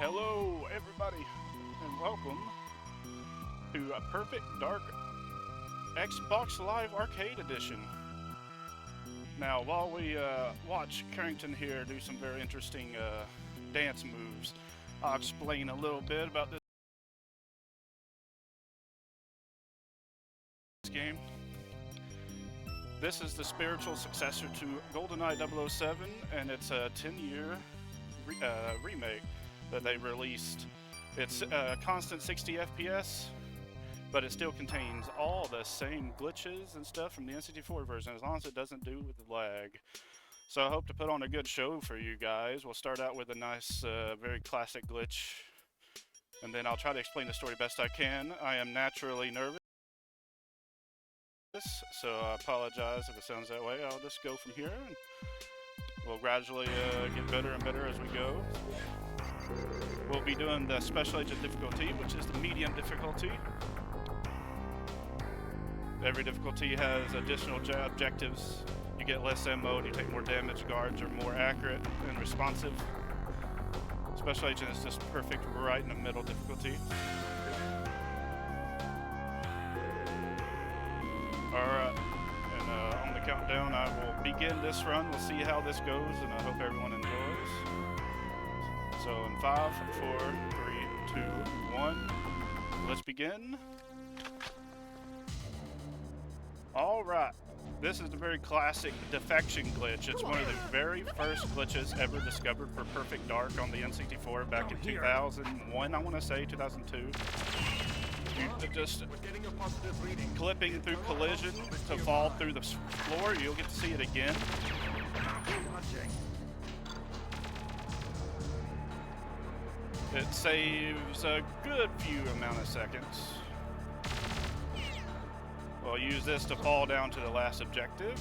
Hello, everybody, and welcome to a Perfect Dark Xbox Live Arcade Edition. Now, while we watch Carrington here do some very interesting dance moves, I'll explain a little bit about this game. This is the spiritual successor to GoldenEye 007, and it's a 10-year remake that they released. It's constant 60 FPS, but it still contains all the same glitches and stuff from the N64 version, as long as it doesn't do with the lag. So I hope to put on a good show for you guys. We'll start out with a nice, very classic glitch, and then I'll try to explain the story best I can. I am naturally nervous, so I apologize if it sounds that way. I'll just go from here, and we'll gradually get better and better as we go. We'll be doing the Special Agent difficulty, which is the medium difficulty. Every difficulty has additional objectives. You get less ammo, and you take more damage. Guards are more accurate and responsive. Special Agent is just perfect right in the middle difficulty. Alright, and on the countdown I will begin this run. We'll see how this goes, and I hope everyone enjoys. So in 5, 4, 3, 2, 1, let's begin. Alright, this is the very classic defection glitch. It's one of the very first glitches ever discovered for Perfect Dark on the N64 back in 2001, I want to say, 2002. You just clipping through collision to fall through the floor. You'll get to see it again. It saves a good few amount of seconds. We'll use this to fall down to the last objective.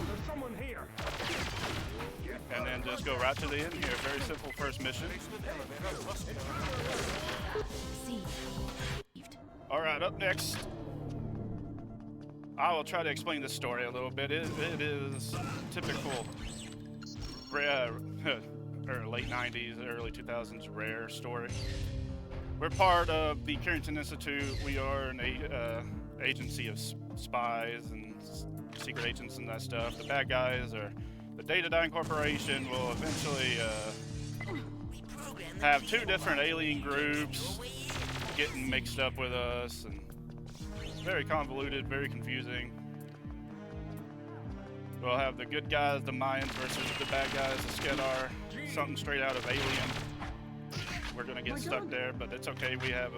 There's someone here. And then just go right to the end here. Very simple first mission. Alright, up next, I will try to explain this story a little bit. It is typical late 90s, early 2000s rare story. We're part of the Carrington Institute. We are an agency of spies and secret agents and that stuff. The bad guys are the Datadyne Corporation. Will eventually have two different alien groups getting mixed up with us, and very convoluted, very confusing. We'll have the good guys, the Mayans, versus the bad guys, the Skedar, something straight out of Alien. We're gonna get stuck there, but it's okay. We have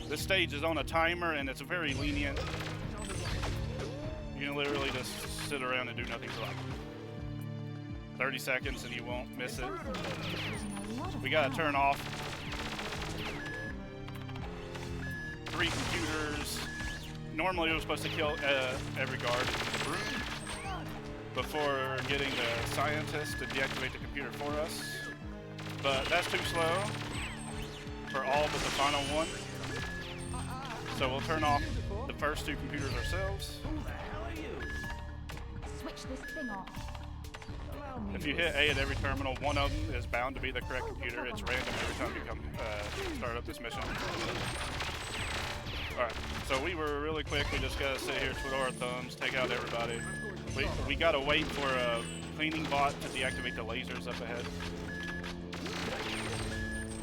this stage is on a timer, and it's very lenient. You can literally just sit around and do nothing for like 30 seconds and you won't miss it. We gotta turn off 3 computers. Normally we're supposed to kill every guard in the room before getting the scientist to deactivate the computer for us. But that's too slow for all but the final one. So we'll turn off the first 2 computers ourselves. Who the hell are you? Switch this thing off. If you hit A at every terminal, one of them is bound to be the correct computer. It's random every time you come start up this mission. Alright, so we were really quick. We just gotta sit here, twiddle our thumbs, take out everybody. We gotta wait for a cleaning bot to deactivate the lasers up ahead.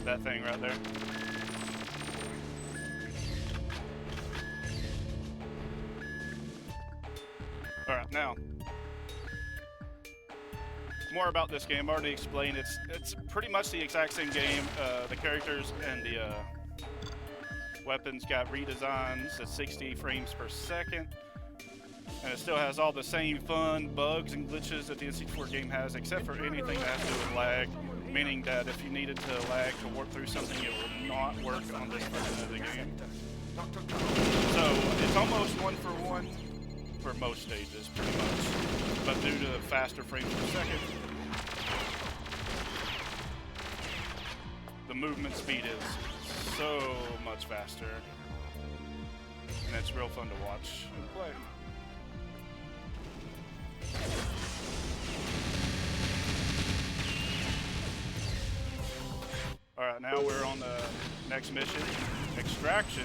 That thing right there. Alright, now more about this game. I already explained. It's pretty much the exact same game. The characters and the weapons got redesigns at 60 frames per second, and it still has all the same fun bugs and glitches that the N64 game has, except for anything that has to do with lag, meaning that if you needed to lag to warp through something, it will not work on this version of the game. So it's almost 1-for-1 for most stages, pretty much, but due to the faster frames per second, the movement speed is so much faster, and it's real fun to watch and play. now we're on the next mission, Extraction.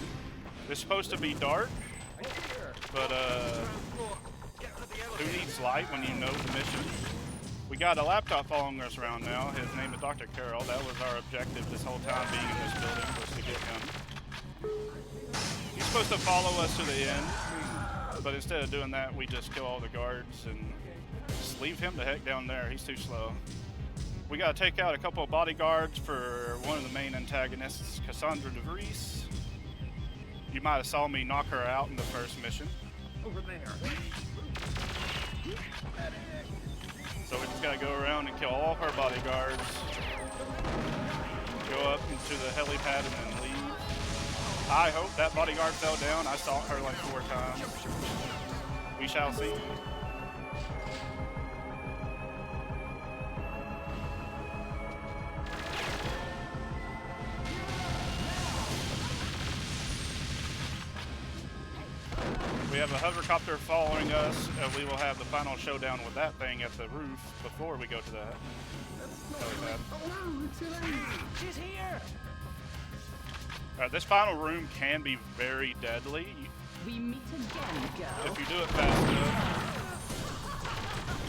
It's supposed to be dark, but who needs light when you know the mission? We got a laptop following us around now. His name is Dr. Carroll. That was our objective this whole time being in this building, was to get him. He's supposed to follow us to the end, but instead of doing that, we just kill all the guards and just leave him the heck down there. He's too slow. We gotta take out a couple of bodyguards for one of the main antagonists, Cassandra DeVries. You might have saw me knock her out in the first mission. Over there. So we just gotta go around and kill all her bodyguards. Go up into the helipad and then leave. I hope that bodyguard fell down. I saw her like 4 times. We shall see. We have a hovercopter following us, and we will have the final showdown with that thing at the roof before we go to the helipad. She's here. This final room can be very deadly We meet again, girl. if you do it fast enough.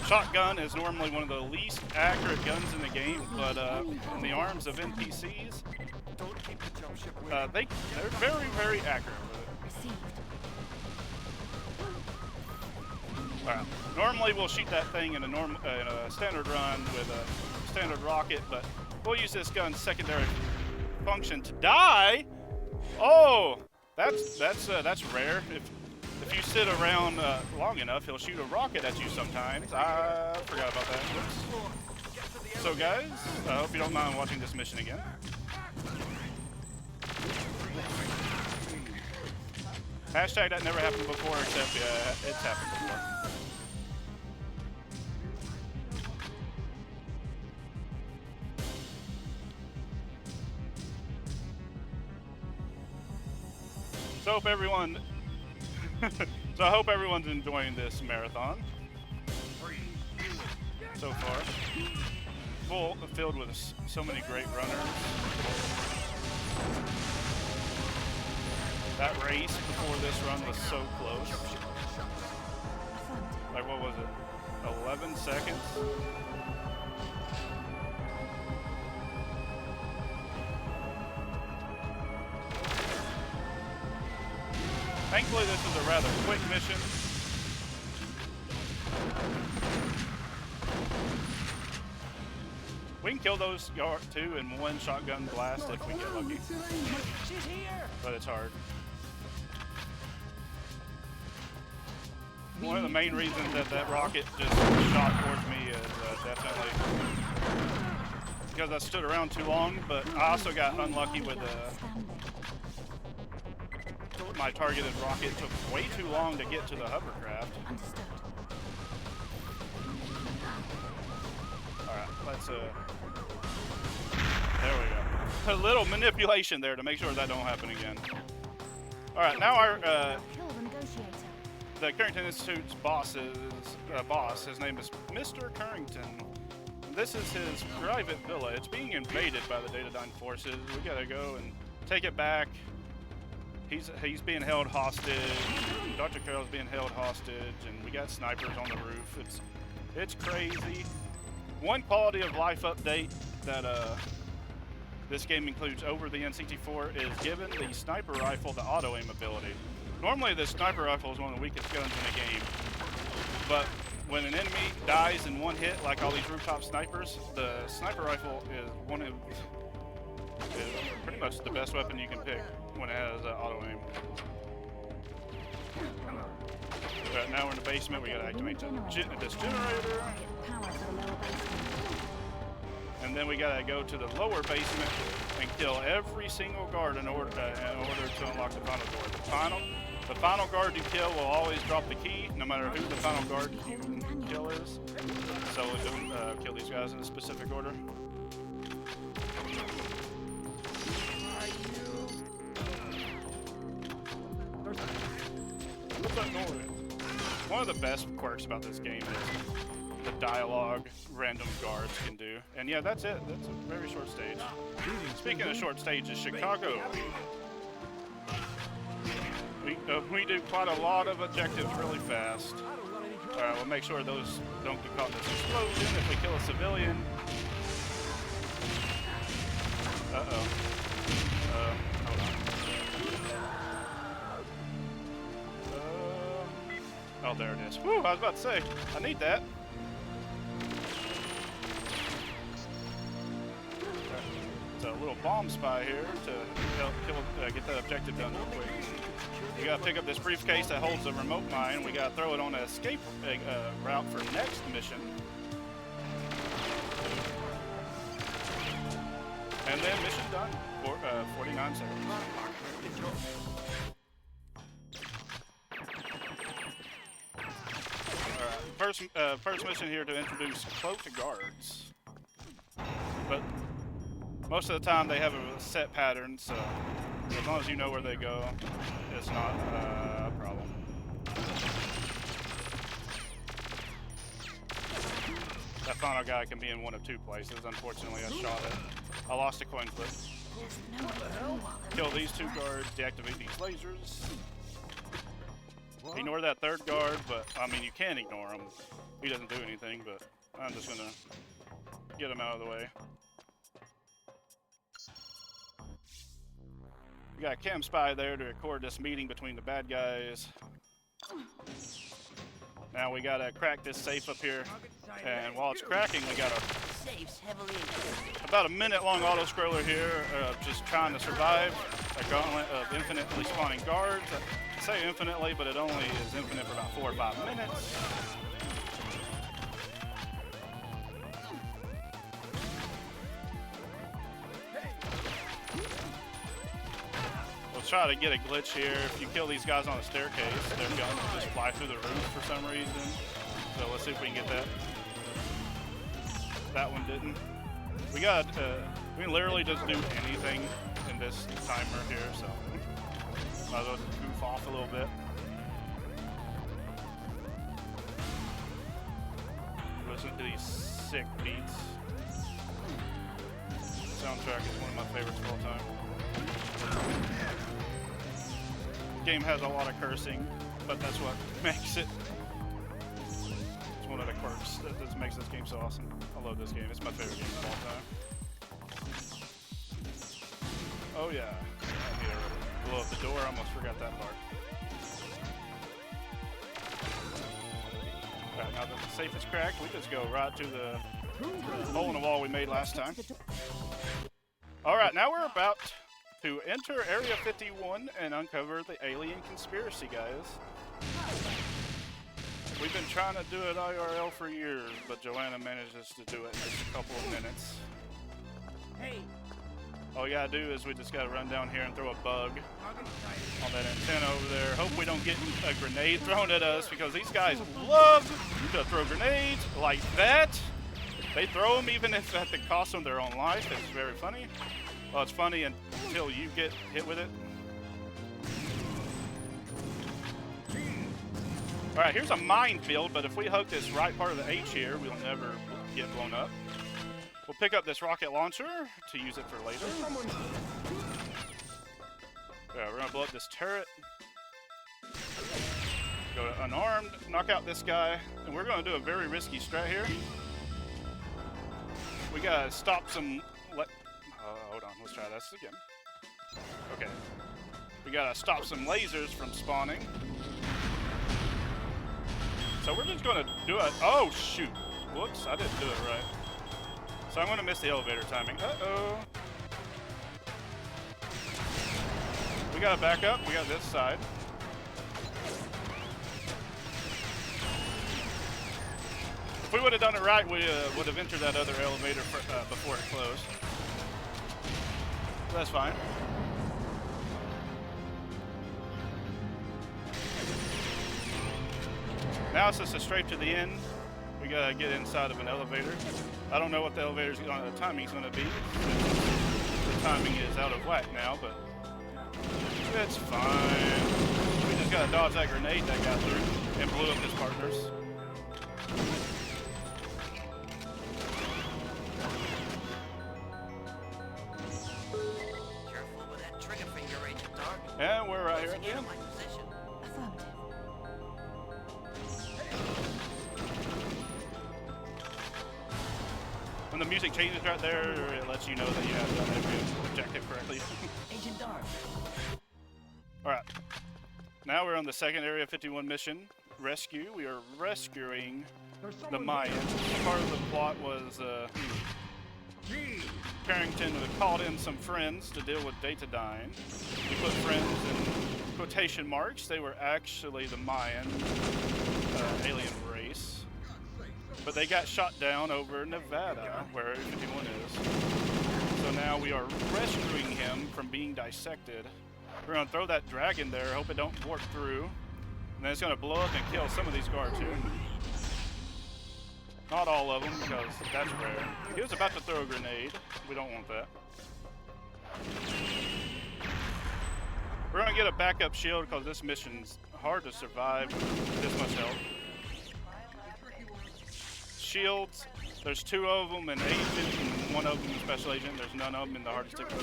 Shotgun is normally one of the least accurate guns in the game, but in the arms of NPCs, Don't keep the jump ship they're very, very accurate with it. Received. Alright. Normally we'll shoot that thing in a standard run with a standard rocket, but we'll use this gun's secondary function to die. Oh, that's rare. If you sit around long enough, he'll shoot a rocket at you sometimes. I forgot about that. Whoops. So guys, I hope you don't mind watching this mission again. Hashtag that never happened before, except yeah, it's happened before. So I hope everyone's enjoying this marathon so far. Filled with so many great runners. That race before this run was so close. Like, what was it? 11 seconds? Thankfully, this is a rather quick mission. We can kill those two in one shotgun blast if we get lucky. She's here. But it's hard. One of the main reasons that rocket just shot towards me is definitely because I stood around too long, but I also got unlucky with my targeted rocket. Took way too long to get to the hovercraft. Understood. Alright, let's there we go. A little manipulation there to make sure that don't happen again. Alright, now our Kill the negotiator. the Currington Institute's boss, his name is Mr. Currington. This is his private villa. It's being invaded by the Datadyne forces. We gotta go and take it back. He's being held hostage. Dr. Carroll's being held hostage, and we got snipers on the roof. It's crazy. One quality of life update that this game includes over the NCT4 is given the sniper rifle the auto aim ability. Normally, the sniper rifle is one of the weakest guns in the game, but when an enemy dies in one hit, like all these rooftop snipers, the sniper rifle is pretty much the best weapon you can pick when it has auto aim. Right now we're in the basement. We gotta activate this generator, Power to the lower basement. and then we gotta go to the lower basement and kill every single guard in order to unlock the final door. The final guard you kill will always drop the key, no matter who the final guard you kill is. So we'll kill these guys in a specific order. What's that noise? One of the best quirks about this game is the dialogue random guards can do. And yeah, that's it. That's a very short stage. Speaking of short stages, Chicago. We do quite a lot of objectives really fast. Alright, we'll make sure those don't get caught in this explosion if we kill a civilian. Uh-oh. Hold on. Oh, there it is. Whew, I was about to say, I need that. It's a little bomb spy here to help get that objective done real quick. We gotta pick up this briefcase that holds a remote mine. We gotta throw it on an escape route for next mission. And then mission done. 49 seconds. Alright, first mission here to introduce cloaked guards. But most of the time they have a set pattern, so as long as you know where they go, it's not a problem. That final guy can be in one of two places. Unfortunately, I shot it. I lost a coin flip. Kill these two guards, deactivate these lasers. Ignore that third guard, but I mean, you can ignore him. He doesn't do anything, but I'm just gonna get him out of the way. We got a cam spy there to record this meeting between the bad guys. Now we gotta crack this safe up here, and while it's cracking, we got about a minute-long auto-scroller here, just trying to survive a gauntlet of infinitely spawning guards. I say infinitely, but it only is infinite for about 4 or 5 minutes. We'll try to get a glitch here. If you kill these guys on the staircase, their guns will just fly through the roof for some reason. So let's see if we can get that. That one didn't. We can literally just do anything in this timer here, so might as well just goof off a little bit. Listen to these sick beats. The soundtrack is one of my favorites of all time. The game has a lot of cursing, but that's what makes it. It's one of the quirks that just makes this game so awesome. I love this game. It's my favorite game of all time. Oh yeah. I need to blow up the door. I almost forgot that part. Alright, now that the safe is cracked, we just go right to the hole in the wall we made last time. Alright, now we're about to enter Area 51 and uncover the alien conspiracy, guys. We've been trying to do it IRL for years, but Joanna manages to do it in just a couple of minutes. Hey. All we gotta do is we just gotta run down here and throw a bug on that antenna over there. Hope we don't get a grenade thrown at us, because these guys love to throw grenades like that. They throw them even if at the cost of their own life. It's very funny. Well, it's funny until you get hit with it. Alright, here's a minefield, but if we hook this right part of the H here, we'll never get blown up. We'll pick up this rocket launcher to use it for later. Yeah, we're gonna blow up this turret. Go to unarmed, knock out this guy, and we're gonna do a very risky strat here. We gotta stop some. Hold on, let's try this again. Okay, we gotta stop some lasers from spawning. So we're just gonna do it. Oh shoot! Whoops, I didn't do it right. So I'm gonna miss the elevator timing. Uh-oh. We gotta back up. We got this side. If we would have done it right, we would have entered that other elevator before it closed. That's fine. Now it's just a straight to the end. We gotta get inside of an elevator. I don't know what the elevator's timing's gonna be. The timing is out of whack now, but it's fine. We just gotta dodge that grenade that got through and blew up his partners. closing in on my position. Affirmative. When the music changes right there, it lets you know that you have done every objective correctly. Agent Dark. Alright. Now we're on the second Area 51 mission. Rescue. We are rescuing the Mayans. Part of the plot was Carrington called in some friends to deal with Datadyne. We put friends in quotation marks. They were actually the Mayan alien race. But they got shot down over Nevada, where Area 51 is. So now we are rescuing him from being dissected. We're gonna throw that dragon there, hope it don't warp through. And then it's gonna blow up and kill some of these guards here. Not all of them, because that's rare. He was about to throw a grenade. We don't want that. We're gonna get a backup shield because this mission's hard to survive with this much health. Shields, there's 2 of them in agent and 1 of them in special agent. There's none of them in the hardest to get.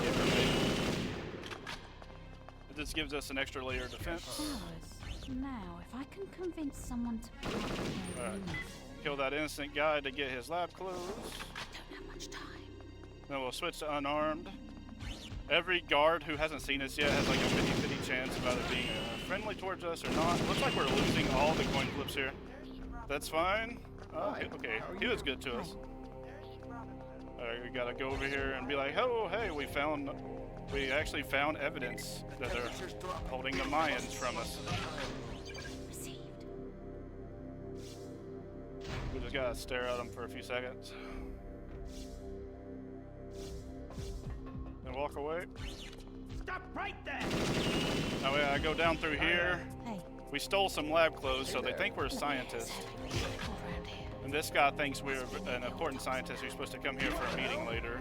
This gives us an extra layer of defense. Now, if I can convince someone to pick up their Alright. unit. Kill that innocent guy to get his lab closed. Don't have much time. Then we'll switch to unarmed. Every guard who hasn't seen us yet has like a 50-50 chance of either being friendly towards us or not. Looks like we're losing all the coin flips here. That's fine. Oh, okay, he was good to us. Alright, we gotta go over here and be like, oh, hey, we actually found evidence that they're holding the Mayans from us. Received. We just gotta stare at them for a few seconds. And walk away. Stop right there! Now we gotta go down through here. Hey, We stole some lab clothes, so they think we're scientists. all around here. And this guy thinks we're an important scientist who's supposed to come here for a meeting later.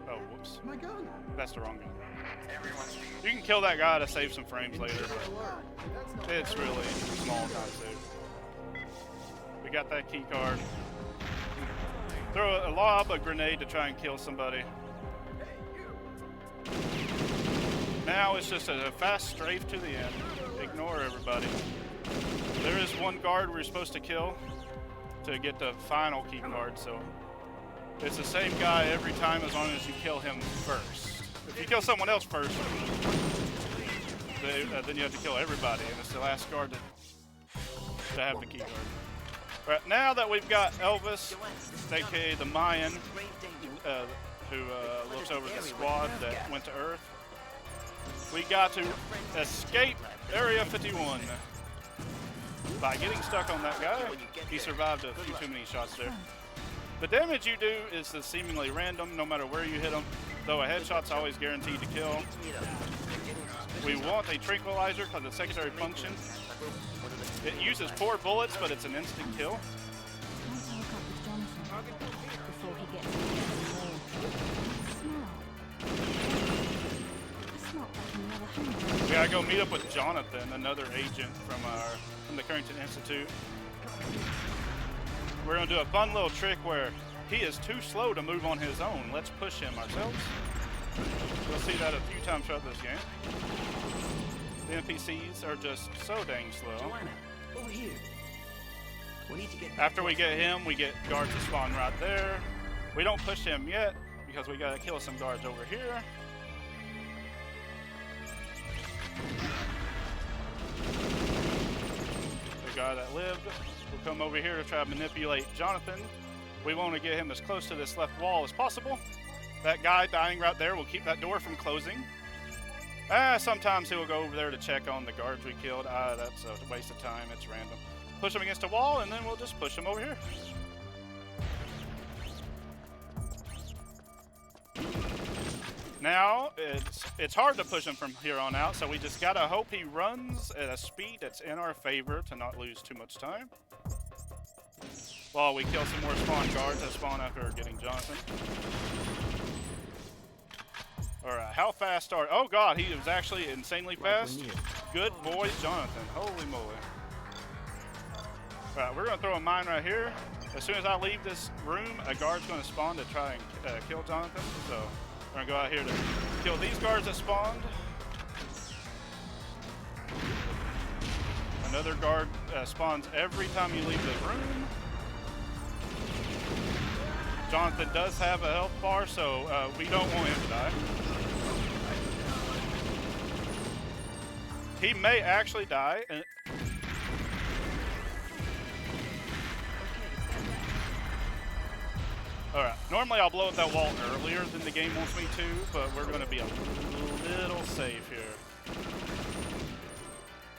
Oh, whoops. My gun! That's the wrong gun. You can kill that guy to save some frames later, but it's really small time save. We got that key card. Throw a lob a grenade to try and kill somebody. Now it's just a fast strafe to the end. Ignore everybody. There is 1 guard we're supposed to kill to get the final key card, so it's the same guy every time as long as you kill him first. If you kill someone else first, then you have to kill everybody, and it's the last guard to have the key card. Right, now that we've got Elvis, aka the Mayan, who looks over the squad that went to Earth, we got to escape Area 51 by getting stuck on that guy. He survived a few too many shots there. The damage you do is seemingly random, no matter where you hit him, though a headshot's always guaranteed to kill. We want a tranquilizer because it's a secondary function. It uses 4 bullets, but it's an instant kill. Let's hook up with Jonathan before he gets to the smell. I smell back in the other hand. We gotta go meet up with Jonathan, another agent from the Carrington Institute. We're gonna do a fun little trick where he is too slow to move on his own. Let's push him ourselves. We'll see that a few times throughout this game. The NPCs are just so dang slow. Joanna, over here. We need to get After we get him, we get guards to spawn right there. We don't push him yet because we gotta kill some guards over here. The guy that lived will come over here to try to manipulate Jonathan. We want to get him as close to this left wall as possible. That guy dying right there will keep that door from closing. Sometimes he'll go over there to check on the guards we killed. That's a waste of time. It's random. Push him against a wall, and then we'll just push him over here. Now, it's hard to push him from here on out, so we just gotta hope he runs at a speed that's in our favor to not lose too much time. While we kill some more spawn guards that spawn after getting Jonathan. Alright, how fast are... Oh god, he was actually insanely fast. Good boy, Jonathan. Holy moly. Alright, we're gonna throw a mine right here. As soon as I leave this room, a guard's gonna spawn to try and kill Jonathan, so We're gonna go out here to kill these guards that spawned. Another guard spawns every time you leave the room. Jonathan does have a health bar, so we don't want him to die. He may actually die. Alright, normally I'll blow up that wall earlier than the game wants me to, but we're going to be a little safe here.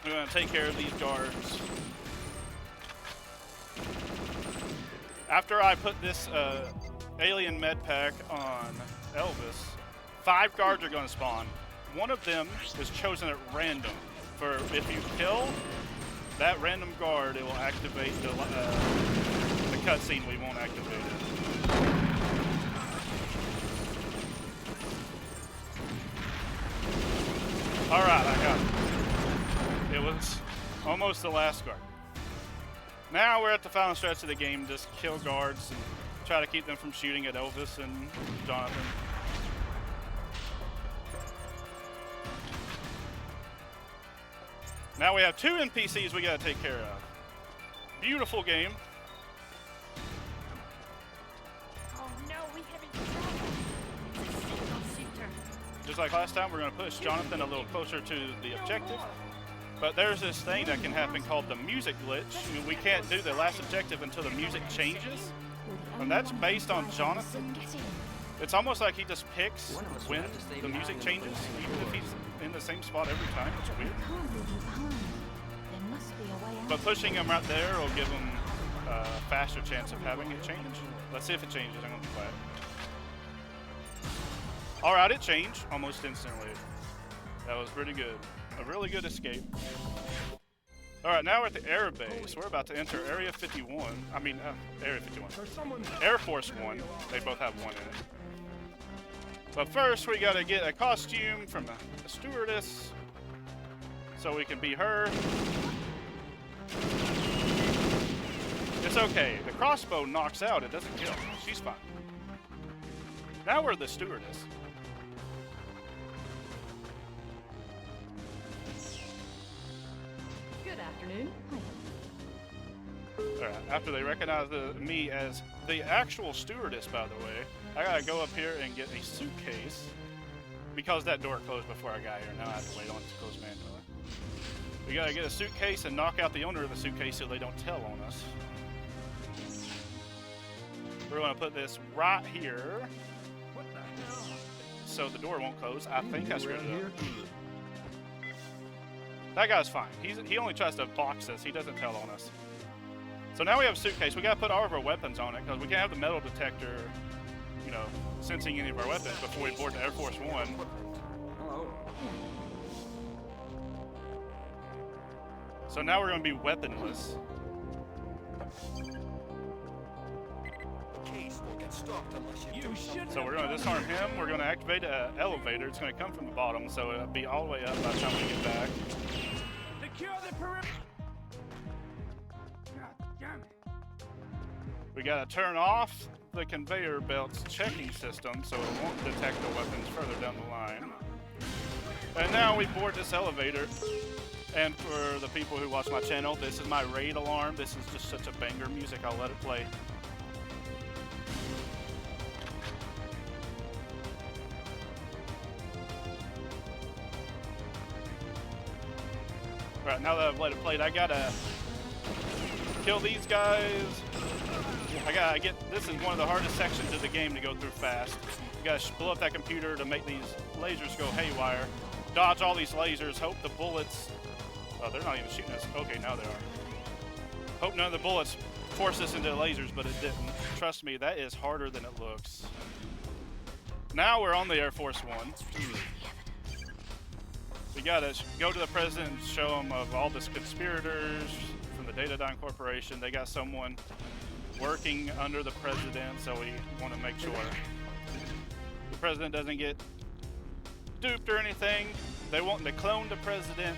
We're going to take care of these guards. After I put this alien med pack on Elvis, 5 guards are going to spawn. One of them is chosen at random. For if you kill that random guard, it will activate the cutscene. We won't activate it. All right, I got it. It was almost the last guard. Now we're at the final stretch of the game. Just kill guards and try to keep them from shooting at Elvis and Jonathan. Now we have 2 NPCs we gotta take care of. Beautiful game. Oh no, we haven't traveled. It's a single shooter. Just like last time, we're gonna push Jonathan a little closer to the objective. But there's this thing that can happen called the music glitch. We can't do the last objective until the music changes. And that's based on Jonathan. It's almost like he just picks when the music changes, even if he's in the same spot every time. It's weird. But pushing him right there will give him a faster chance of having it change. Let's see if it changes. I'm gonna be quiet. All right, it changed almost instantly. That was pretty good. A really good escape. All right, now we're at the air base. We're about to enter Area 51. I mean, Area 51. Air Force One. They both have one in it. But first, we gotta get a costume from a stewardess so we can be her. It's okay. The crossbow knocks out. It doesn't kill. She's fine. Now we're the stewardess. Good afternoon. Alright, after they recognize me as the actual stewardess, by the way, I gotta go up here and get a suitcase. Because that door closed before I got here, now I have to wait on it to close manually. We gotta get a suitcase and knock out the owner of the suitcase so they don't tell on us. We're gonna put this right here. What the hell? So the door won't close. I think I screwed it up. That guy's fine. He only tries to box us. He doesn't tell on us. So now we have a suitcase. We gotta put all of our weapons on it because we can't have the metal detector, you know, sensing any of our weapons before we board the Air Force One. Hello. So now we're gonna be weaponless. Case will get stopped unless you do something. So we're gonna disarm him. We're gonna activate an elevator. It's gonna come from the bottom, so it'll be all the way up by the time we get back. Secure the perimeter. God damn it. We gotta turn off the conveyor belt's checking system so it won't detect the weapons further down the line. And now we board this elevator. And for the people who watch my channel, this is my raid alarm. This is just such a banger music. I'll let it play. Right, now that I've let it play, I gotta kill these guys. I gotta get, this is one of the hardest sections of the game to go through fast. You gotta blow up that computer to make these lasers go haywire. Dodge all these lasers, hope the bullets, oh, they're not even shooting us. Okay, now they are. Hope none of the bullets force us into the lasers, but it didn't. Trust me, that is harder than it looks. Now we're on the Air Force One. We gotta go to the president and show him of all the conspirators from the Datadyne Corporation. They got someone working under the president, so we want to make sure the president doesn't get duped or anything. They want to clone the president,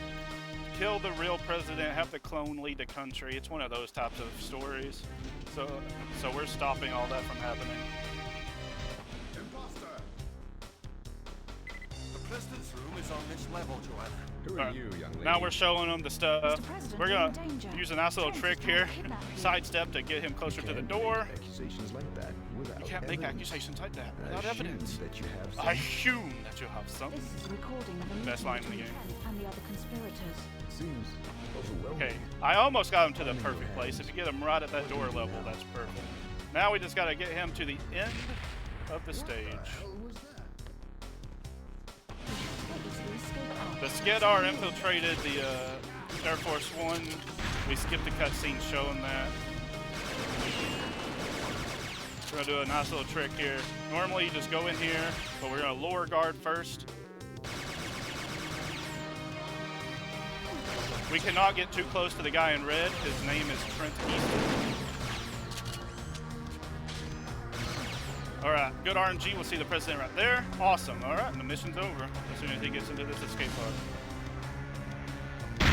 kill the real president, have the clone lead the country. It's one of those types of stories. So we're stopping all that from happening. room is on this level, Joanna. Who are you, young lady? Now we're showing them the stuff. Mr. President, We're you're gonna in danger. use a nice little James trick is here, trying to kidnap you. sidestep to get him closer to the door. Accusations like that without You can't make evidence. accusations like that I without assume evidence. that you have I assume that you have some. This is a recording of a Best meeting line in the between game. Kent and the other conspirators. Seems overwhelming. Okay, I almost got him to the perfect place. If you get him right at that door level, that's perfect. Now we just gotta get him to the end of the stage. Take you to the escape pod. The Skedar infiltrated the Air Force One. We skipped the cutscene showing that. We're gonna do a nice little trick here. Normally you just go in here, but we're gonna lower guard first. We cannot get too close to the guy in red. His name is Trent Easton. Alright, good RNG. We'll see the president right there. Awesome. Alright, and the mission's over as soon as he gets into this escape pod.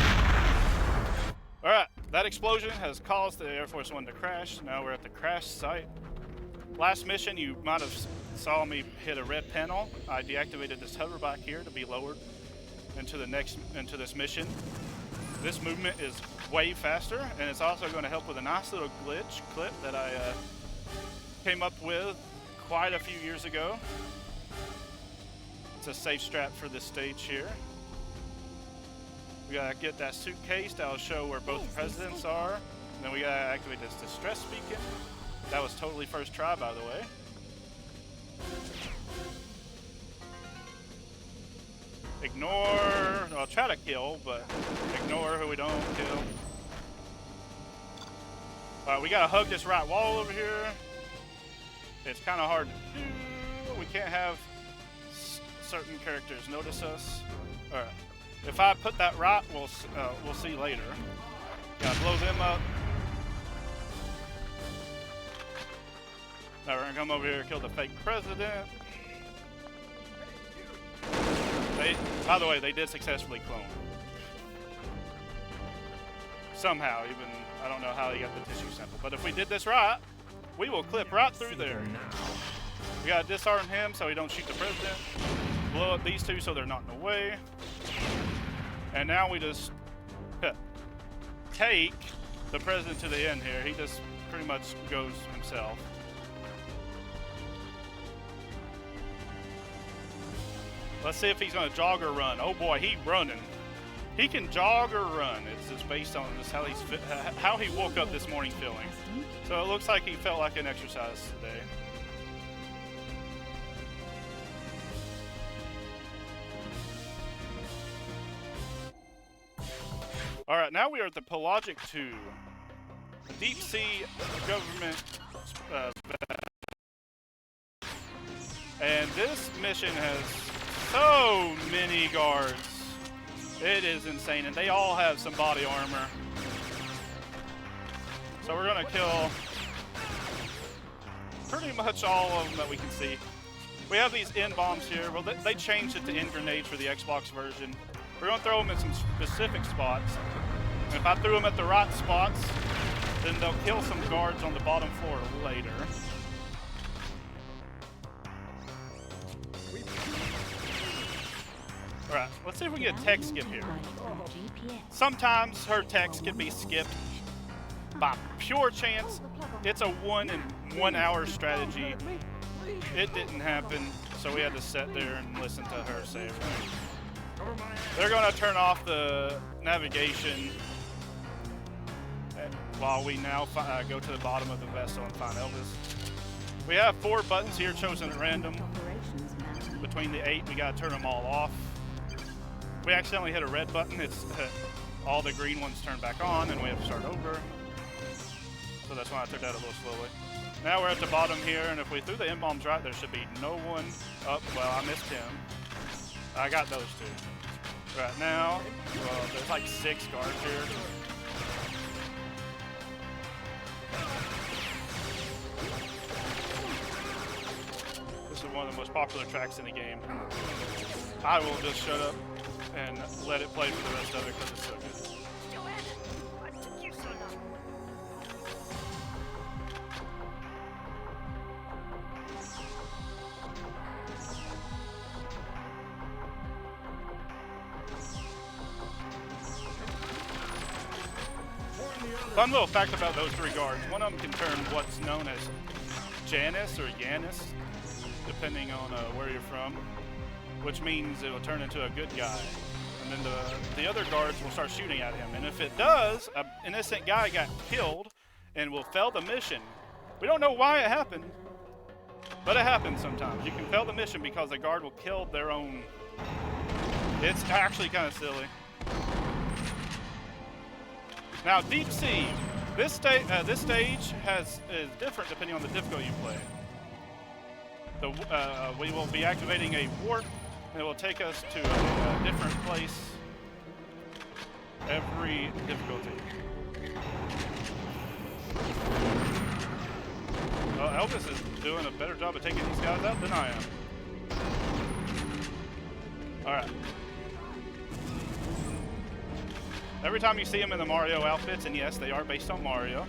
Alright, that explosion has caused the Air Force One to crash. Now we're at the crash site. Last mission, you might have saw me hit a red panel. I deactivated this hover back here to be lowered into this mission. This movement is way faster, and it's also going to help with a nice little glitch clip that I came up with quite a few years ago. It's a safe strap for this stage here. We gotta get that suitcase that'll show where both presidents are. And then we gotta activate this distress beacon. That was totally first try, by the way. Ignore, I'll try to kill, but ignore who we don't kill. Alright, we gotta hug this right wall over here. It's kind of hard to do. We can't have certain characters notice us. Alright, if I put that right, we'll see later. Gotta blow them up. Now we're gonna come over here and kill the fake president. By the way, they did successfully clone. Somehow, even, I don't know how they got the tissue sample. But if we did this right, we will clip right through there. We gotta disarm him so he don't shoot the president. Blow up these two so they're not in the way. And now we just take the president to the end here. He just pretty much goes himself. Let's see if he's gonna jog or run. Oh boy, he running. He can jog or run. It's just based on this how he woke up this morning feeling. So it looks like he felt like an exercise today. All right, now we are at the Pelagic 2, deep sea government. And this mission has so many guards. It is insane, and they all have some body armor. So we're gonna kill pretty much all of them that we can see. We have these N bombs here. Well, they changed it to N grenades for the Xbox version. We're gonna throw them in some specific spots. And if I threw them at the right spots, then they'll kill some guards on the bottom floor later. Alright, let's see if we can get tech skip here. Sometimes her text can be skipped by pure chance. It's a 1 in 1 hour strategy. It didn't happen, so we had to sit there and listen to her say everything. They're gonna turn off the navigation while we now go to the bottom of the vessel and find Elvis. We have 4 buttons here chosen at random. Between the 8, we gotta turn them all off. We accidentally hit a red button. It's all the green ones turn back on, and we have to start over. So that's why I took that a little slowly. Now we're at the bottom here, and if we threw the N-bombs right, there should be no one up. Well, I missed him. I got those 2. Right now, well, there's like 6 guards here. This is one of the most popular tracks in the game. I will just shut up and let it play for the rest of it because it's so good. Joanna, what took you so long? Fun little fact about those 3 guards. One of them can turn what's known as Janus or Yanis, depending on where you're from, which means it will turn into a good guy. And then the other guards will start shooting at him. And if it does, an innocent guy got killed and will fail the mission. We don't know why it happened, but it happens sometimes. You can fail the mission because the guard will kill their own. It's actually kind of silly. Now, Deep Sea. This stage is different depending on the difficulty you play. We will be activating a warp, and it will take us to a different place every difficulty. Elvis is doing a better job of taking these guys out than I am. Alright. Every time you see him in the Mario outfits, and yes, they are based on Mario.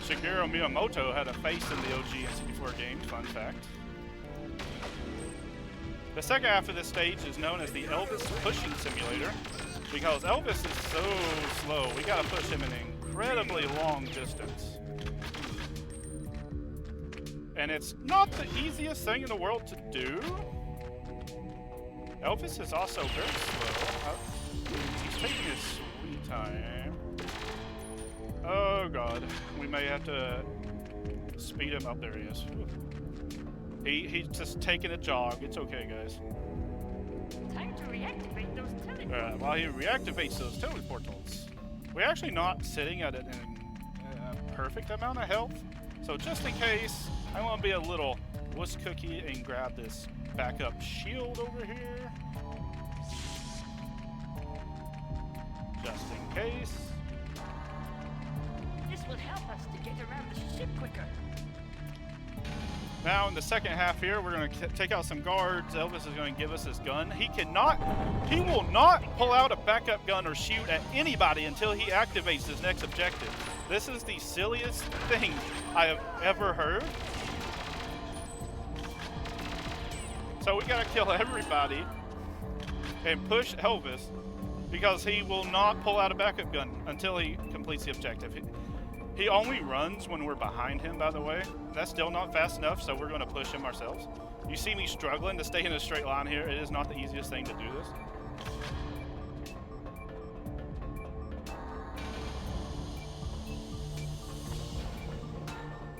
Shigeru Miyamoto had a face in the OG N64 games, fun fact. The second half of this stage is known as the Elvis Pushing Simulator, because Elvis is so slow, we gotta push him an incredibly long distance. And it's not the easiest thing in the world to do. Elvis is also very slow. He's taking his sweet time. Oh god, we may have to speed him up. There he is. He's just taking a jog. It's okay, guys. Time to reactivate those teleportals. Alright, while he reactivates those teleportals, we're actually not sitting at a perfect amount of health. So just in case, I want to be a little wuss cookie and grab this backup shield over here. Just in case. This will help us to get around the ship quicker. Now in the second half here, we're going to take out some guards. Elvis is going to give us his gun. He will not pull out a backup gun or shoot at anybody until he activates his next objective. This is the silliest thing I have ever heard. So we got to kill everybody and push Elvis because he will not pull out a backup gun until he completes the objective. He only runs when we're behind him, by the way. That's still not fast enough, so we're going to push him ourselves. You see me struggling to stay in a straight line here. It is not the easiest thing to do this.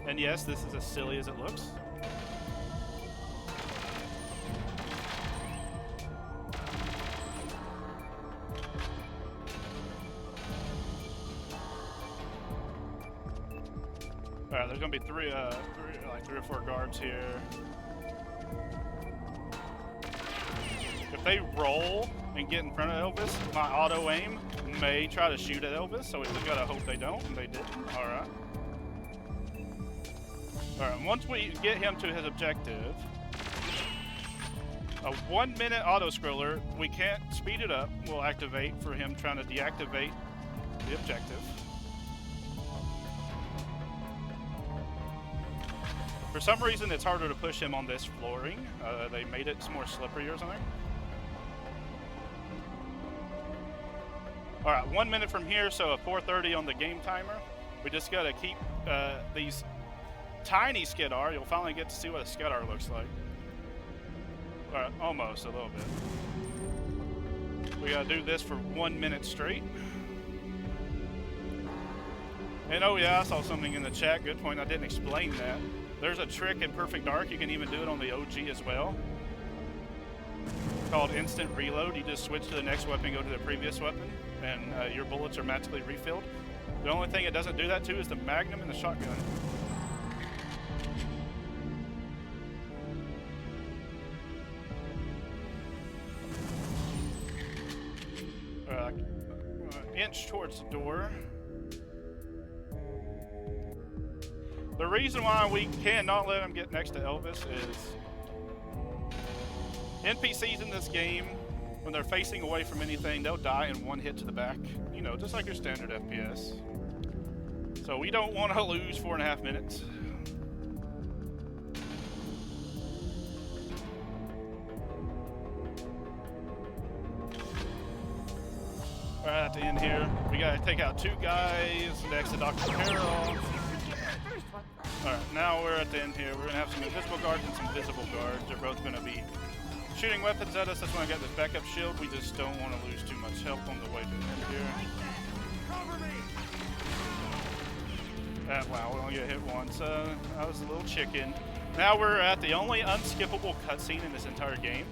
And yes, this is as silly as it looks. Alright, there's gonna be three or four guards here. If they roll and get in front of Elvis, my auto aim may try to shoot at Elvis, so we just gotta hope they don't, and they didn't. Alright. Alright, once we get him to his objective, a 1 minute auto scroller, we can't speed it up, will activate for him trying to deactivate the objective. For some reason, it's harder to push him on this flooring. They made it more slippery or something. All right, 1 minute from here, so a 4:30 on the game timer. We just gotta keep these tiny skidar. You'll finally get to see what a skidar looks like. All right, almost a little bit. We gotta do this for 1 minute straight. And oh yeah, I saw something in the chat. Good point. I didn't explain that. There's a trick in Perfect Dark. You can even do it on the OG as well. Called instant reload. You just switch to the next weapon, go to the previous weapon, and your bullets are magically refilled. The only thing it doesn't do that to is the Magnum and the shotgun. Inch towards the door. The reason why we cannot let him get next to Elvis is NPCs in this game, when they're facing away from anything, they'll die in one hit to the back. You know, just like your standard FPS. So we don't want to lose 4.5 minutes. at the end here. We gotta take out 2 guys next to Dr. Carroll. Alright, now we're at the end here. We're gonna have some invisible guards and some visible guards. They're both gonna be shooting weapons at us. That's why I got this backup shield. We just don't want to lose too much health on the way to the end here. Wow, we only get hit once. I was a little chicken. Now we're at the only unskippable cutscene in this entire game.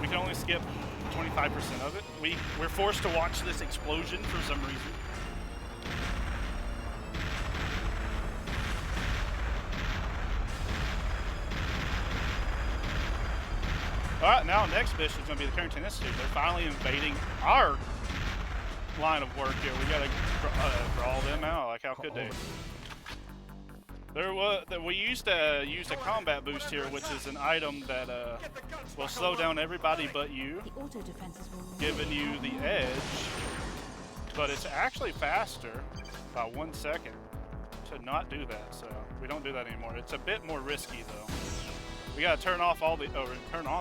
We can only skip 25% of it. We're forced to watch this explosion for some reason. Alright, now next mission is going to be the Carrington Institute. They're finally invading our line of work here. We got to draw them out. Like, how could they? We used to use a combat boost here, which is an item that will slow down everybody but you, The auto defenses will giving you the edge. But it's actually faster by 1 second to not do that, so we don't do that anymore. It's a bit more risky though. We gotta turn on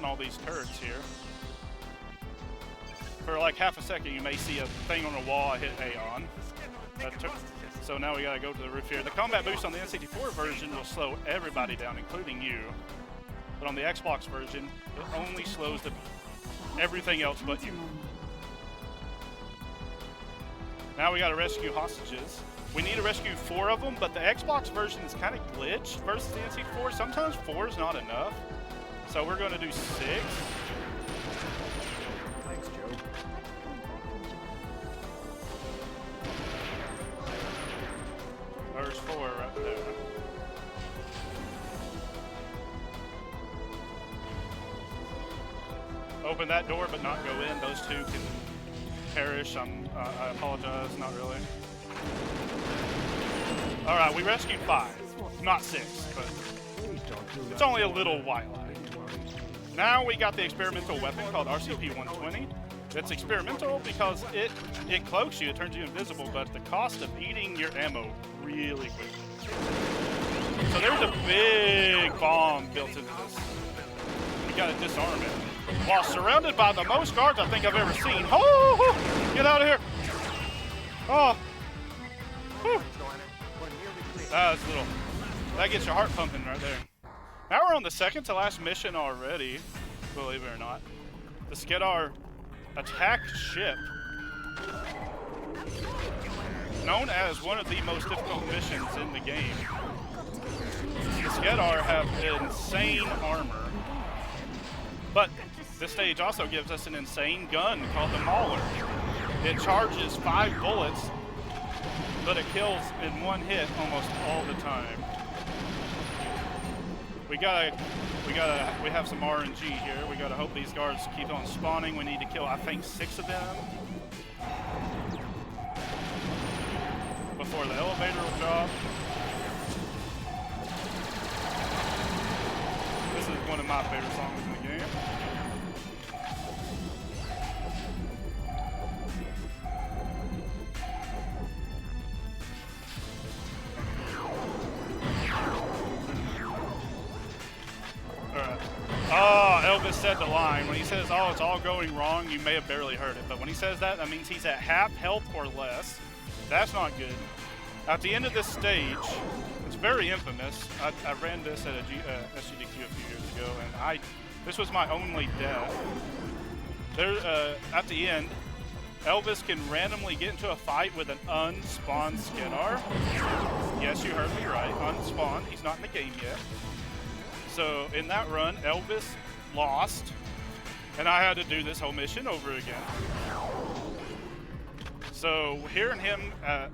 all these turrets here. For like half a second, you may see a thing on a wall I hit A on. So now we gotta go to the roof here. The combat boost on the N64 version will slow everybody down, including you. But on the Xbox version, it only slows everything else but you. Now we gotta rescue hostages. We need to rescue 4 of them, but the Xbox version is kind of glitched versus the N64. Sometimes 4 is not enough. So we're gonna do 6. Thanks, Joe. There's 4 right there. Open that door, but not go in. Those 2 can perish. I apologize, not really. All right, we rescued 5, not 6, but it's only a little while. Now we got the experimental weapon called RCP-120. It's experimental because it cloaks you, it turns you invisible, but at the cost of eating your ammo really quickly. So there's a big bomb built into this. We gotta disarm it. While surrounded by the most guards I think I've ever seen. Oh, get out of here! Oh, whew. That gets your heart pumping right there. Now we're on the second to last mission already, believe it or not. The Skedar attack ship, known as one of the most difficult missions in the game. The Skedar have insane armor, but this stage also gives us an insane gun called the Mauler. It charges 5 bullets, but it kills in 1 hit almost all the time. We have some RNG here. We gotta hope these guards keep on spawning. We need to kill, I think, 6 of them before the elevator will drop. This is one of my favorite songs in the game. Oh, Elvis said the line. When he says, oh, it's all going wrong, you may have barely heard it. But when he says that, that means he's at half health or less. That's not good. At the end of this stage, it's very infamous. I ran this at a SGDQ a few years ago, and this was my only death. At the end, Elvis can randomly get into a fight with an unspawned Skedar. Yes, you heard me right. Unspawned. He's not in the game yet. So in that run, Elvis lost, and I had to do this whole mission over again. So hearing him at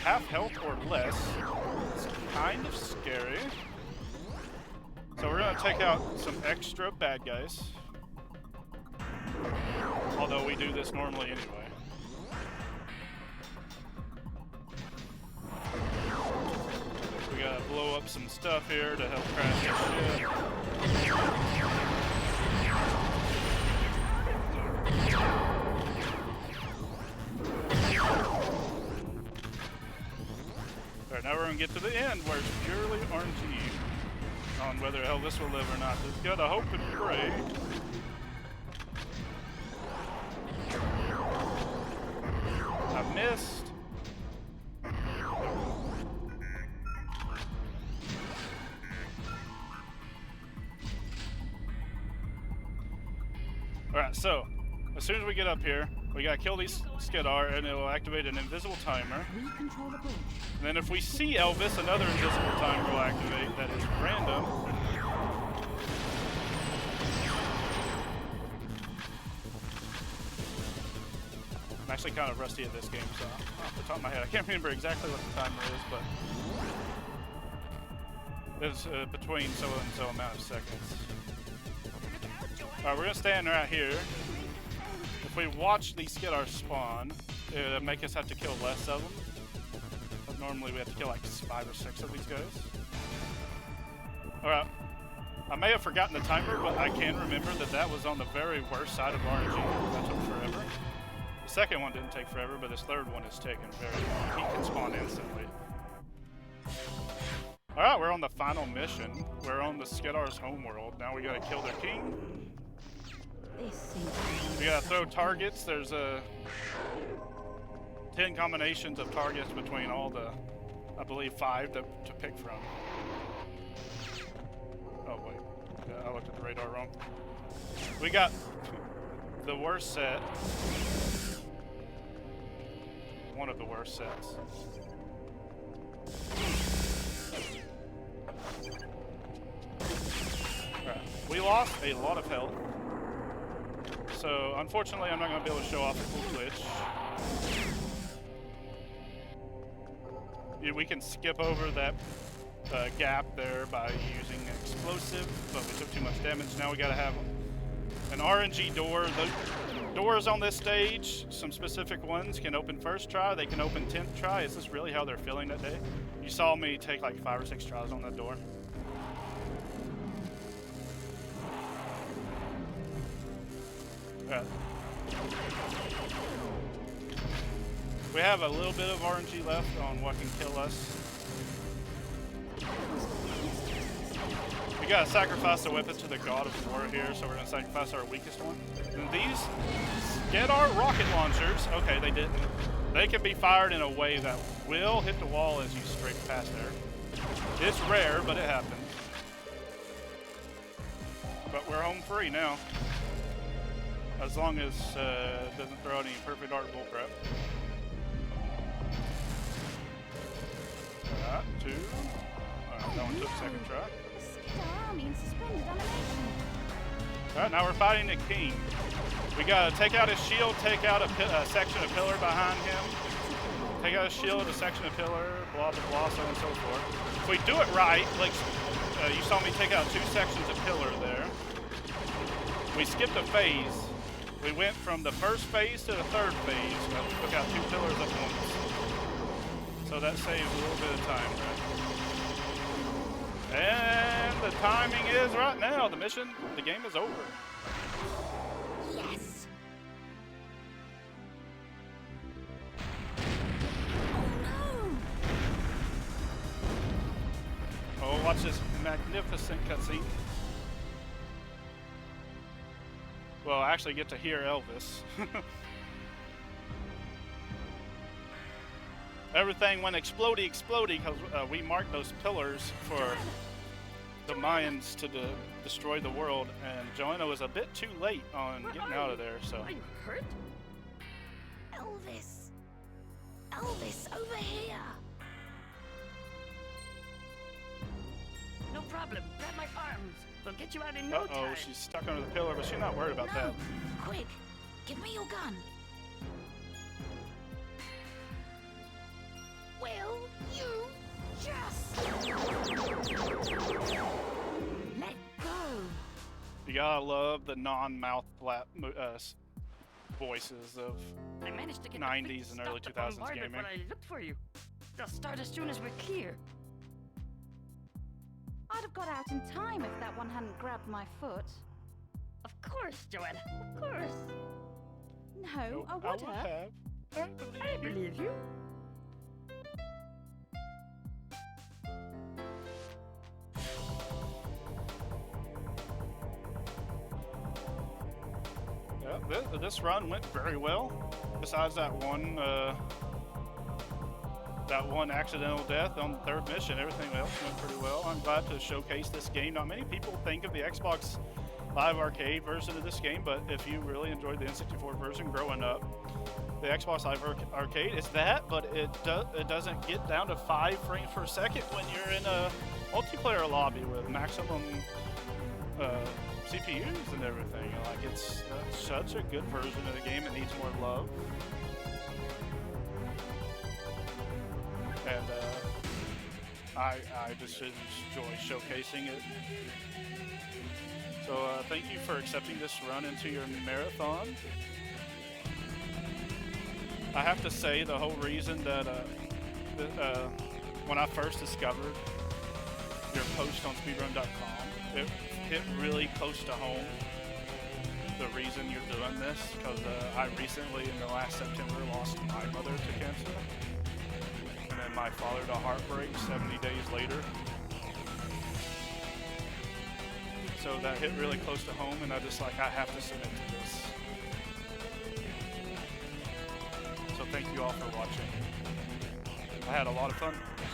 half health or less is kind of scary. So we're gonna take out some extra bad guys. Although we do this normally anyway. We gotta blow up some stuff here to help crash this ship. Alright, now we're gonna get to the end where it's purely RNG on whether Elvis will live or not. Just gotta hope and pray. I Alright, so as soon as we get up here, we gotta kill these Skidar and it will activate an invisible timer. We control the bridge. And then if we see Elvis, another invisible timer will activate that is random. I'm actually kind of rusty at this game, so off the top of my head, I can't remember exactly what the timer is, but it's between so and so amount of seconds. Alright, we're gonna stand right here. If we watch these Skidar spawn, it'll make us have to kill less of them. But normally we have to kill like 5 or 6 of these guys. Alright, I may have forgotten the timer, but I can remember that that was on the very worst side of RNG. That took forever. The second one didn't take forever, but this third one is taking very long. He can spawn instantly. Alright, we're on the final mission. We're on the Skidar's homeworld. Now we gotta kill their king. This seems We gotta throw targets. There's 10 combinations of targets between all the, I believe, 5 to pick from. Oh wait, yeah, I looked at the radar wrong. We got the worst set. One of the worst sets. Alright, we lost a lot of health. So, unfortunately, I'm not going to be able to show off the full glitch. Yeah, we can skip over that gap there by using explosive, but we took too much damage. Now we got to have an RNG door. The doors on this stage, some specific ones, can open first try. They can open 10th try. Is this really how they're feeling that day? You saw me take like 5 or 6 tries on that door. We have a little bit of RNG left on what can kill us. We gotta sacrifice the weapon to the god of war here, so we're gonna sacrifice our weakest one. And these Skidar rocket launchers, okay, they didn't. They can be fired in a way that will hit the wall as you straight past there. It's rare, but it happens. But we're home free now. As long as it doesn't throw any perfect art bullcrap. Alright, 2. Alright, that one took second try. Skidar army in suspended animation. Alright, now we're fighting the king. We gotta take out his shield, take out a section of pillar behind him. Take out his shield, a section of pillar, blah, blah, blah, so on and so forth. If we do it right, like you saw me take out 2 sections of pillar there. We skipped a phase. We went from the first phase to the third phase. We took out 2 pillars at once. So that saves a little bit of time, right? And the timing is right now. The mission, the game is over. Yes. Oh, watch this magnificent cutscene. Well, I actually get to hear Elvis. Everything went explodey, because we marked those pillars for the Mayans to destroy the world, and Joanna was a bit too late on getting out of there, so. Are you hurt? Elvis. Elvis, over here. No problem. Grab my arms. We'll get you out in no Uh-oh, time. she's stuck under the pillar, but she's not worried about that. Quick, give me your gun. Will you just let go? You gotta love the non-mouth flap voices of I managed to get 90s and early 2000s gaming. When I looked for you. They'll start as soon as we're clear. I'd have got out in time if that one hadn't grabbed my foot. Of course, Joanna. Of course. No, I would have. I believe you. Yeah, this run went very well. Besides that one accidental death on the third mission, everything else went pretty well. I'm glad to showcase this game. Not many people think of the Xbox live arcade version of this game, but if you really enjoyed the N64 version growing up, the Xbox Live Arcade is that, but it doesn't get down to 5 frames per second when you're in a multiplayer lobby with maximum CPUs and everything. Like, it's such a good version of the game. It needs more love. And I just enjoy showcasing it. So thank you for accepting this run into your marathon. I have to say, the whole reason that when I first discovered your post on speedrun.com, it hit really close to home the reason you're doing this, because I recently, in the last September, lost my mother to cancer, and then my father to heartbreak 70 days later. So that hit really close to home, and I have to submit to this. So thank you all for watching. I had a lot of fun.